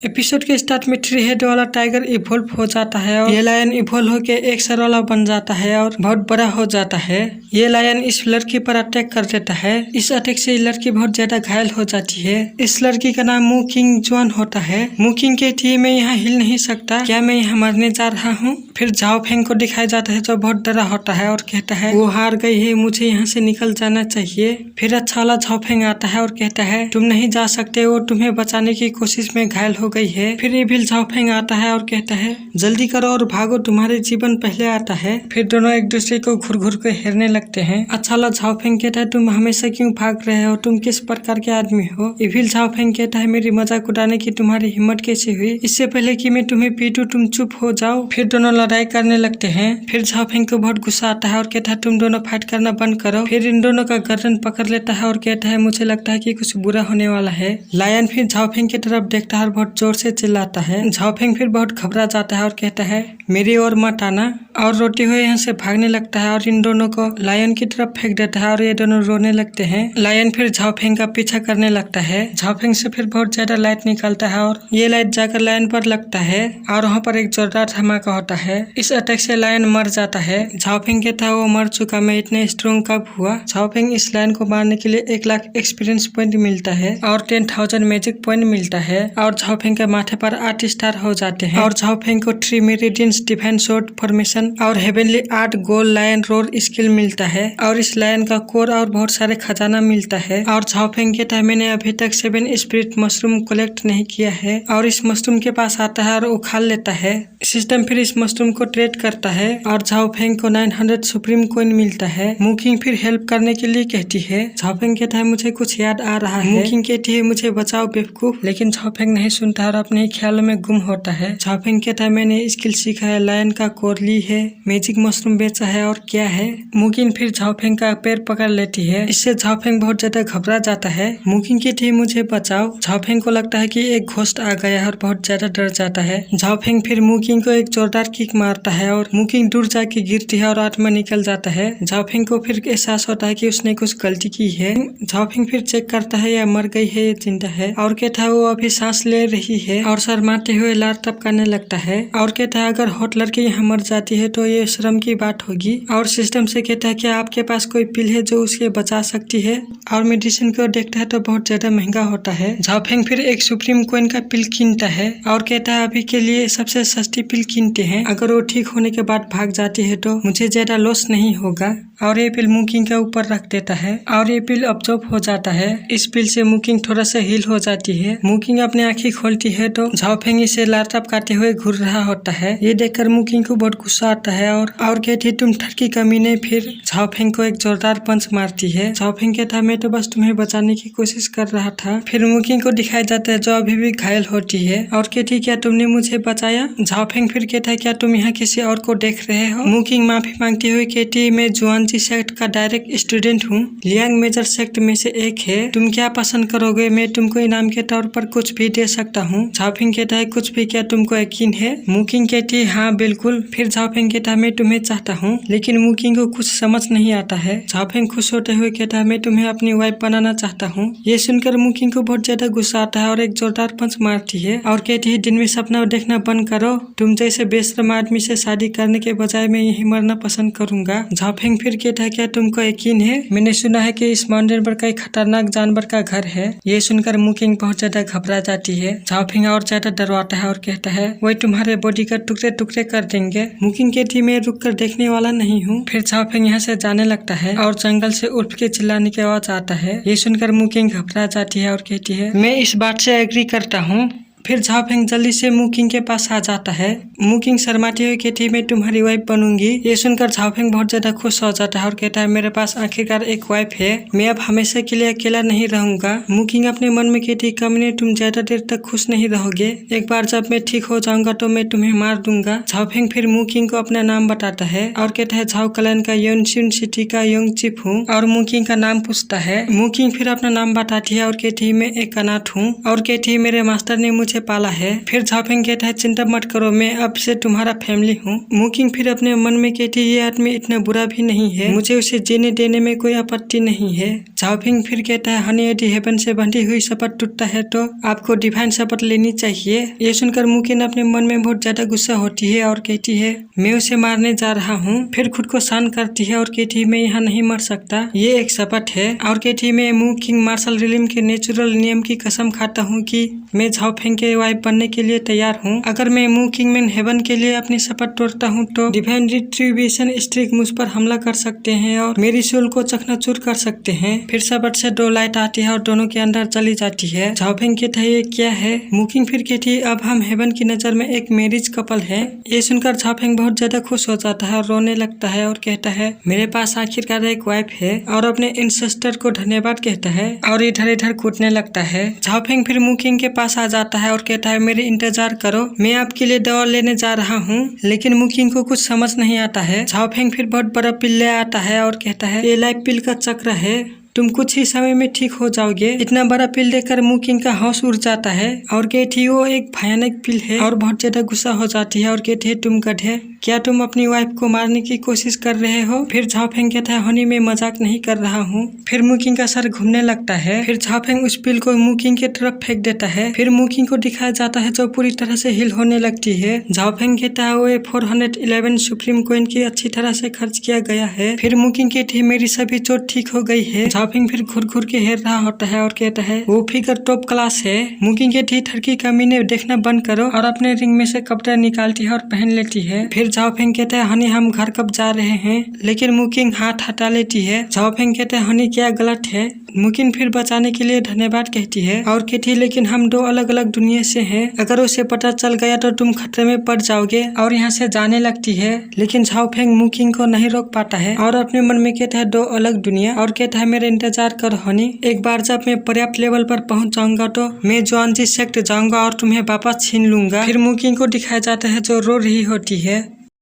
Episode के start में three head वाला टाइगर इवोल्व हो जाता है और ये लायन इवोल्व होके एक सर वाला बन जाता है और बहुत बड़ा हो जाता है। ये लायन इस लड़की पर अटैक कर देता है। इस अटैक से लड़की बहुत ज्यादा घायल हो जाती है। इस लड़की का नाम मू किंग जुआन होता है। मू किंग कहती है मैं यहाँ हिल नहीं सकता, क्या मैं यहाँ मरने जा रहा हूँ। फिर झाओ फेंग को दिखाया जाता है जो बहुत डरा होता है और कहता है वो हार गई है, मुझे यहाँ से निकल जाना चाहिए। फिर अच्छा वाला झाओ फेंग आता है और कहता है तुम नहीं जा सकते, वो तुम्हें बचाने की कोशिश में घायल हो गई है। फिर इविल झाओ फेंग आता है और कहता है जल्दी करो और भागो, तुम्हारे जीवन पहले आता है। फिर दोनों एक दूसरे को घुर घुर कर हेरने लगते हैं। अच्छा वाला झाओ फेंग कहता है तुम हमेशा क्यों भाग रहे हो, तुम किस प्रकार के आदमी हो। इविल झाओ फेंग कहता है मेरी मजाक उड़ाने की तुम्हारी हिम्मत कैसे हुई, इससे पहले कि मैं तुम्हें पीटूं तुम चुप हो जाओ। फिर दोनों लड़ाई करने लगते हैं। फिर झाओ फेंग को बहुत गुस्सा आता है और कहता है तुम दोनों फाइट करना बंद करो। फिर इन दोनों का गर्दन पकड़ लेता है और कहता है मुझे लगता है कि कुछ बुरा होने वाला है। लायन फिर झाओ फेंग की तरफ देखता है और बहुत जोर से चिल्लाता है। झाओ फेंग फिर बहुत घबरा जाता है और कहता है मेरी ओर मत आना, और रोते हुए यहाँ से भागने लगता है और इन दोनों को लायन की तरफ फेंक देता है और ये दोनों रोने लगते हैं। लायन फिर झाओ फेंग का पीछा करने लगता है। झाओ फेंग से फिर बहुत ज्यादा लाइट निकलता है और ये लाइट जाकर लायन पर लगता है और वहाँ पर एक जोरदार धमाका होता है। इस अटैक से लायन मर जाता है। झाओ फेंग कहता है वो मर चुका, मैं इतने स्ट्रॉन्ग कब हुआ। झाओ फेंग इस लायन को मारने के लिए 1 लाख एक्सपीरियंस पॉइंट मिलता है और 10,000 मैजिक पॉइंट मिलता है और झाओ फेंग के माथे पर 8 स्टार हो जाते हैं और झाओ फेंग को 3 मेरिडियंस डिफेंस शॉट फॉर्मेशन और heavenly 8 gold lion roar skill मिलता है और इस लायन का कोर और बहुत सारे खजाना मिलता है। और झाओ फेंग कहता है मैंने अभी तक 7 स्पिरिट मशरूम कलेक्ट नहीं किया है और इस मशरूम के पास आता है और उखाड़ लेता है। सिस्टम फिर इस मशरूम को ट्रेड करता है और झाओ फेंग को 900 सुप्रीम कॉइन मिलता है। मू किंग फिर हेल्प करने के लिए कहती है। झाओ फेंग कहता है मुझे कुछ याद आ रहा है। मू किंग कहती है मुझे बचाओ बेवकूफ, लेकिन झाओ फेंग नहीं सुनता और अपने ही ख्यालों में गुम होता है। झाओ फेंग कहता है मैंने स्किल सीखा है, लायन का कोर ली है, मैजिक मशरूम बेचा है और क्या है। मू किंग फिर झाओ फेंग का पैर पकड़ लेती है। इससे झाओ फेंग बहुत ज्यादा घबरा जाता है। मू किंग कहती है मुझे बचाओ। झाओ फेंग को लगता है कि एक घोस्ट आ गया है और बहुत ज्यादा डर जाता है। झाओ फेंग फिर मू किंग को एक जोरदार किक मारता है और मू किंग दूर जाके गिरती है और आत्मा निकल जाता है। झाओ फेंग को फिर एहसास होता है कि उसने कुछ गलती की है। झाओ फेंग फिर चेक करता है या मर गई है या जिंदा है और कहता है वो अभी सांस ले रही है और शर्माते हुए लार टपकाने लगता है और कहता है अगर हॉट लड़की यहाँ मर जाती है तो ये शर्म की बात होगी। और सिस्टम से कहता है क्या आपके पास कोई पिल है जो उसके बचा सकती है, और मेडिसिन को देखता है तो बहुत ज्यादा महंगा होता है। झाओ फेंग फिर एक सुप्रीम कॉइन का पिल कीनता है और कहता है अभी के लिए सबसे सस्ती पिल कीनते हैं, अगर वो ठीक होने के बाद भाग जाती है तो मुझे ज्यादा लॉस नहीं होगा। और ये पिल मू किंग के ऊपर रख देता है और ये पिल अब्जॉर्ब हो जाता है। इस पिल से मू किंग थोड़ा सा हील हो जाती है। मू किंग अपनी आंखें खोलती है तो झाओ फेंग इसे लार टपकाते हुए घूर रहा होता है। ये देखकर मू किंग को बहुत गुस्सा आता है और कहती है तुम ठरकी कमीने। फिर झाओ फेंग को एक जोरदार पंच मारती है। झाओ फेंग कहता है मैं तो बस तुम्हें बचाने की कोशिश कर रहा था। फिर मू किंग को दिखाया जाता है जो अभी भी घायल होती है और कहती क्या तुमने मुझे बचाया। झाओ फेंग फिर कहता है क्या तुम यहाँ किसी और को देख रहे हो। मू किंग माफी मांगती हुई कहती मैं जुआनजी सेक्ट का डायरेक्ट स्टूडेंट हूँ, लियांग मेजर सेक्ट में से एक है, तुम क्या पसंद करोगे, मैं तुमको इनाम के तौर पर कुछ भी दे सकता हूँ। झाओ फेंग कहता है कुछ भी, क्या तुमको यकीन है। मू किंग कहती है हाँ बिल्कुल। फिर झाओ फेंग कहता है मैं तुम्हें चाहता हूँ, लेकिन मू किंग को कुछ समझ नहीं आता है। झाओ फेंग खुश होते हुए कहता है मैं तुम्हें अपनी वाइफ बनाना चाहता हूँ। ये सुनकर मू किंग को बहुत ज्यादा गुस्सा आता है और एक जोरदार पंच मारती है और कहती है दिन में सपना देखना बंद करो, तुम जैसे बेशरम आदमी से शादी करने के बजाय मैं यही मरना पसंद करूंगा। झाओ फेंग फिर कहता है क्या तुमको यकीन है, मैंने सुना है कि इस माउंटेन पर कई खतरनाक जानवर का घर है। ये सुनकर मू किंग बहुत ज्यादा घबरा जाती है। झाओ फेंग और ज्यादा डरवाता है और कहता है वही तुम्हारे बॉडी का टुकड़े टुकड़े कर देंगे। मू किंग कहती मैं रुक कर देखने वाला नहीं हूँ। फिर झाओ फेंग यहाँ से जाने लगता है और जंगल से उठ के चिल्लाने की आवाज आता है। ये सुनकर मू किंग घबरा जाती है और कहती है मैं इस बात से एग्री करता हूँ। फिर झाओ फेंग जल्दी से मू किंग के पास आ जाता है। मू किंग शर्माती हुई कहती मैं तुम्हारी वाइफ बनूंगी। ये सुनकर झाओ फेंग बहुत ज्यादा खुश हो जाता है और कहता है मेरे पास आखिरकार एक वाइफ है, मैं अब हमेशा के लिए अकेला नहीं रहूंगा। मू किंग अपने मन में कहती कमीने तुम ज्यादा देर तक खुश नहीं रहोगे, एक बार जब मैं ठीक हो जाऊंगा तो मैं तुम्हें मार दूंगा। झाओ फेंग फिर मू किंग को अपना नाम बताता है और कहता है झाओ क्लैन का योनशिन सिटी का यंग चीफ हूँ। और मू किंग का नाम पूछता है। मू किंग फिर अपना नाम बताती है और कहती है मैं एक अनाथ हूँ और कहती है मेरे मास्टर ने मुझे से पाला है। फिर झाओफेंग कहता है चिंता मत करो, मैं अब से तुम्हारा फैमिली हूँ। मुकिंग फिर अपने मन में कहती है ये आदमी इतना बुरा भी नहीं है, मुझे उसे जीने देने में कोई आपत्ति नहीं है। झाओफेंग फिर कहता है हनी यदि हेवन से बंधी हुई शपथ टूटता है तो आपको डिवाइन शपथ लेनी चाहिए। ये सुनकर मुकिन अपने मन में बहुत ज्यादा गुस्सा होती है और कहती है मैं उसे मारने जा रहा हूँ। फिर खुद को शांत करती है और कहती है मैं यहाँ नहीं मर सकता, ये एक शपथ है। और कहती है मैं मू किंग मार्शल रिलिम के नेचुरल नियम की कसम खाता हूँ कि मैं झाओफेंग के वाइफ बनने के लिए तैयार हूँ। अगर मैं मू किंग मैन हेवन के लिए अपनी शपथ तोड़ता हूँ तो डिवाइन रिट्रीब्यूशन स्ट्रिक मुझ पर हमला कर सकते हैं और मेरी सोल को चकनाचूर कर सकते हैं। फिर शपथ से 2 लाइट आती है और दोनों के अंदर चली जाती है। झाओफेंग कहता है ये क्या है। मुकिंग फिर कहती है अब हम हेवन की नजर में एक मैरिज कपल है। ये सुनकर झाओफेंग बहुत ज्यादा खुश हो जाता है और रोने लगता है और कहता है मेरे पास आखिरकार एक वाइफ है, और अपने इंसेस्टर को धन्यवाद कहता है और इधर इधर कूदने लगता है। झाओफेंग फिर मुकिंग के पास आ जाता है और कहता है मेरे इंतजार करो, मैं आपके लिए दवा लेने जा रहा हूँ। लेकिन मुकिंग को कुछ समझ नहीं आता है। झाओफेंग फिर बहुत बड़ा पिल ले आता है और कहता है ये लाइफ पिल का चक्र है, तुम कुछ ही समय में ठीक हो जाओगे। इतना बड़ा पिल देखकर मुकिंग का हौस उड़ जाता है और कहती है वो एक भयानक पिल है और बहुत ज्यादा गुस्सा हो जाती है और कहती है तुम गधे, क्या तुम अपनी वाइफ को मारने की कोशिश कर रहे हो। फिर झाओफेंग कहता है हनी मैं मजाक नहीं कर रहा हूँ। फिर मुकिंग का सर घूमने लगता है। फिर झाओफेंग उस पिल को मुकिंग के तरफ फेंक देता है। फिर मुकिंग को दिखाया जाता है जो पूरी तरह से हिल होने लगती है। झाओफेंग कहता है वो 411 सुप्रीम कॉइन की अच्छी तरह से खर्च किया गया है। फिर मुकिंग कहती है मेरी सभी चोट ठीक हो गई है। झाओफेंग फिर घुर घुर के हेर रहा होता है और कहता है वो फिगर टॉप क्लास है। मुकिंग कहती है ठरकी कमीने देखना बंद करो और अपने रिंग में से कपड़ा निकालती है और पहन लेती है। फिर झाओफेंग कहता है हनी हम घर कब जा रहे हैं, लेकिन मुकिंग हाथ हटा लेती है। झाओफेंग कहता है हनी क्या गलत है। मुकिंग फिर बचाने के लिए धन्यवाद कहती है और कहती है लेकिन हम 2 अलग अलग दुनिया से हैं, अगर उसे पता चल गया तो तुम खतरे में पड़ जाओगे, और यहाँ से जाने लगती है। लेकिन झाओफेंग मुकिंग को नहीं रोक पाता है और अपने मन में कहता है 2 अलग दुनिया, और कहता है मेरा इंतजार करो हनी, एक बार जब मैं पर्याप्त लेवल पर पहुंच जाऊंगा तो मैं जुआनजी सेक्ट जाऊंगा और तुम्हें वापस छीन लूंगा। फिर मुकिंग को दिखाया जाता है जो रो रही होती है।